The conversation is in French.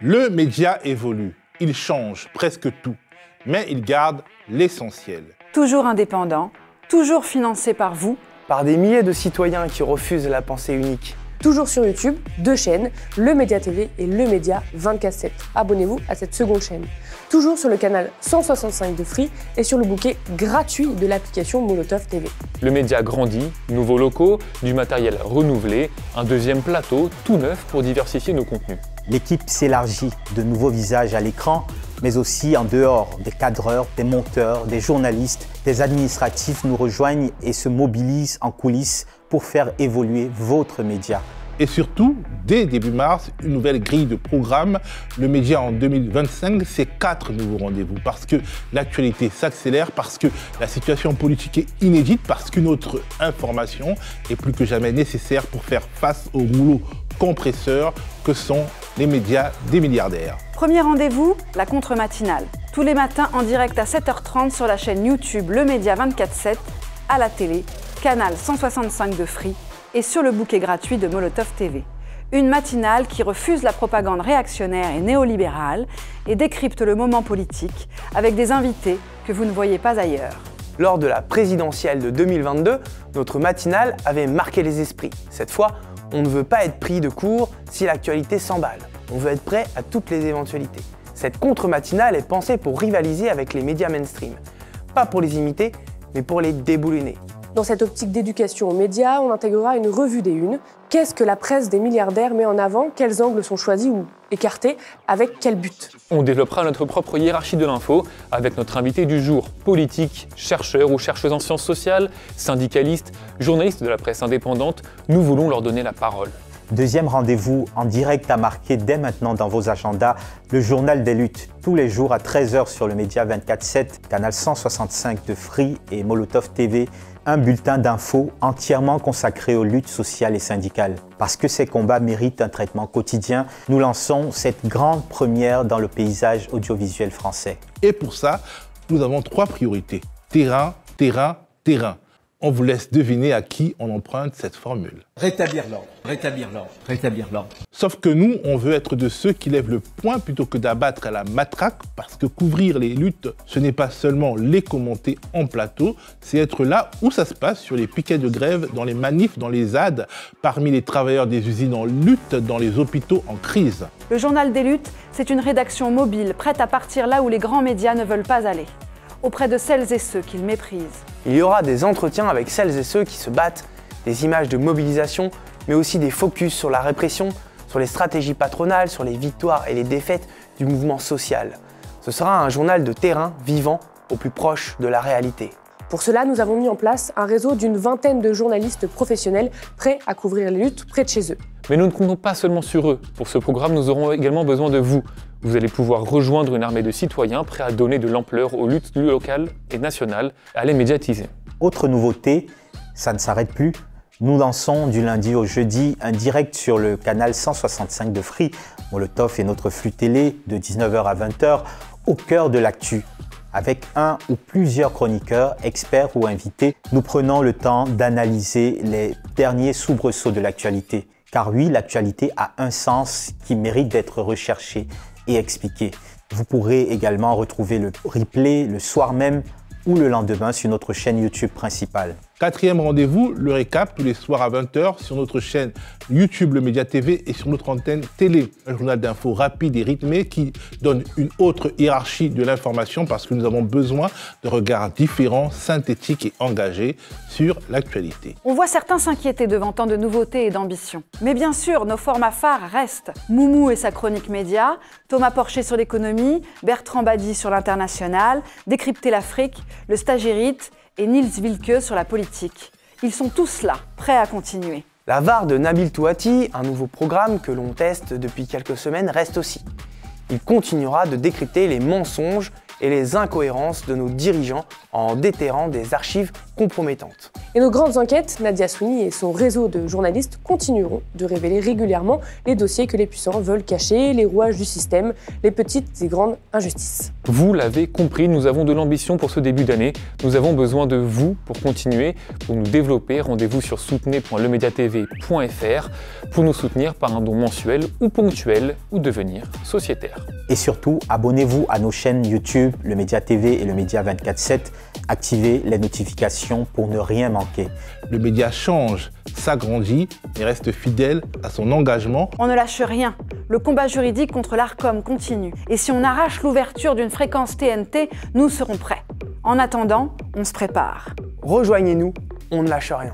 Le média évolue, il change presque tout, mais il garde l'essentiel. Toujours indépendant, toujours financé par vous. Par des milliers de citoyens qui refusent la pensée unique. Toujours sur YouTube, 2 chaînes, Le Média TV et Le Média 24/7. Abonnez-vous à cette seconde chaîne. Toujours sur le canal 165 de Free et sur le bouquet gratuit de l'application Molotov TV. Le média grandit, nouveaux locaux, du matériel renouvelé, un deuxième plateau tout neuf pour diversifier nos contenus. L'équipe s'élargit, de nouveaux visages à l'écran, mais aussi en dehors. Des cadreurs, des monteurs, des journalistes, des administratifs nous rejoignent et se mobilisent en coulisses pour faire évoluer votre média. Et surtout, dès début mars, une nouvelle grille de programme. Le média en 2025, c'est 4 nouveaux rendez-vous parce que l'actualité s'accélère, parce que la situation politique est inédite, parce qu'une autre information est plus que jamais nécessaire pour faire face au rouleau compresseur que sont les médias des milliardaires. Premier rendez-vous, la contre-matinale. Tous les matins en direct à 7h30 sur la chaîne YouTube Le Média 24/7, à la télé, canal 165 de Free et sur le bouquet gratuit de Molotov TV. Une matinale qui refuse la propagande réactionnaire et néolibérale et décrypte le moment politique avec des invités que vous ne voyez pas ailleurs. Lors de la présidentielle de 2022, notre matinale avait marqué les esprits. Cette fois, on ne veut pas être pris de court si l'actualité s'emballe. On veut être prêt à toutes les éventualités. Cette contre-matinale est pensée pour rivaliser avec les médias mainstream. Pas pour les imiter, mais pour les déboulonner. Dans cette optique d'éducation aux médias, on intégrera une revue des unes. Qu'est-ce que la presse des milliardaires met en avant? Quels angles sont choisis ou écartés? Avec quel but? On développera notre propre hiérarchie de l'info avec notre invité du jour, politique, chercheur ou chercheuse en sciences sociales, syndicaliste, journaliste de la presse indépendante. Nous voulons leur donner la parole. Deuxième rendez-vous en direct à marquer dès maintenant dans vos agendas, le journal des luttes, tous les jours à 13h sur le Média 24/7, canal 165 de Free et Molotov TV, un bulletin d'infos entièrement consacré aux luttes sociales et syndicales. Parce que ces combats méritent un traitement quotidien, nous lançons cette grande première dans le paysage audiovisuel français. Et pour ça, nous avons 3 priorités. Terrain, terrain, terrain. On vous laisse deviner à qui on emprunte cette formule. Rétablir l'ordre, rétablir l'ordre, rétablir l'ordre. Sauf que nous, on veut être de ceux qui lèvent le poing plutôt que d'abattre à la matraque, parce que couvrir les luttes, ce n'est pas seulement les commenter en plateau, c'est être là où ça se passe, sur les piquets de grève, dans les manifs, dans les ZAD, parmi les travailleurs des usines en lutte, dans les hôpitaux en crise. Le journal des luttes, c'est une rédaction mobile, prête à partir là où les grands médias ne veulent pas aller, auprès de celles et ceux qu'ils méprisent. Il y aura des entretiens avec celles et ceux qui se battent, des images de mobilisation, mais aussi des focus sur la répression, sur les stratégies patronales, sur les victoires et les défaites du mouvement social. Ce sera un journal de terrain vivant, au plus proche de la réalité. Pour cela, nous avons mis en place un réseau d'une vingtaine de journalistes professionnels prêts à couvrir les luttes près de chez eux. Mais nous ne comptons pas seulement sur eux. Pour ce programme, nous aurons également besoin de vous. Vous allez pouvoir rejoindre une armée de citoyens prêts à donner de l'ampleur aux luttes locales et nationales, à les médiatiser. Autre nouveauté, ça ne s'arrête plus. Nous lançons du lundi au jeudi un direct sur le canal 165 de Free, Molotov et notre flux télé de 19h à 20h, au cœur de l'actu. Avec un ou plusieurs chroniqueurs, experts ou invités, nous prenons le temps d'analyser les derniers soubresauts de l'actualité. Car oui, l'actualité a un sens qui mérite d'être recherché et expliqué. Vous pourrez également retrouver le replay le soir même ou le lendemain sur notre chaîne YouTube principale. 4e rendez-vous, le récap tous les soirs à 20h sur notre chaîne YouTube Le Média TV et sur notre antenne télé. Un journal d'infos rapide et rythmé qui donne une autre hiérarchie de l'information parce que nous avons besoin de regards différents, synthétiques et engagés sur l'actualité. On voit certains s'inquiéter devant tant de nouveautés et d'ambition. Mais bien sûr, nos formats phares restent Moumou et sa chronique média, Thomas Porcher sur l'économie, Bertrand Badi sur l'international, Décrypter l'Afrique, Le Stagiairite et Nils Wilke sur la politique. Ils sont tous là, prêts à continuer. La VAR de Nabil Touati, un nouveau programme que l'on teste depuis quelques semaines, reste aussi. Il continuera de décrypter les mensonges et les incohérences de nos dirigeants en déterrant des archives compromettantes. Et nos grandes enquêtes, Nadia Sweeney et son réseau de journalistes continueront de révéler régulièrement les dossiers que les puissants veulent cacher, les rouages du système, les petites et grandes injustices. Vous l'avez compris, nous avons de l'ambition pour ce début d'année. Nous avons besoin de vous pour continuer, pour nous développer. Rendez-vous sur soutenez.lemediatv.fr pour nous soutenir par un don mensuel ou ponctuel ou devenir sociétaire. Et surtout, abonnez-vous à nos chaînes YouTube, le Média TV et le Média 24/7. Activez les notifications pour ne rien manquer. Le média change, s'agrandit et reste fidèle à son engagement. On ne lâche rien. Le combat juridique contre l'Arcom continue. Et si on arrache l'ouverture d'une fréquence TNT, nous serons prêts. En attendant, on se prépare. Rejoignez-nous, on ne lâche rien.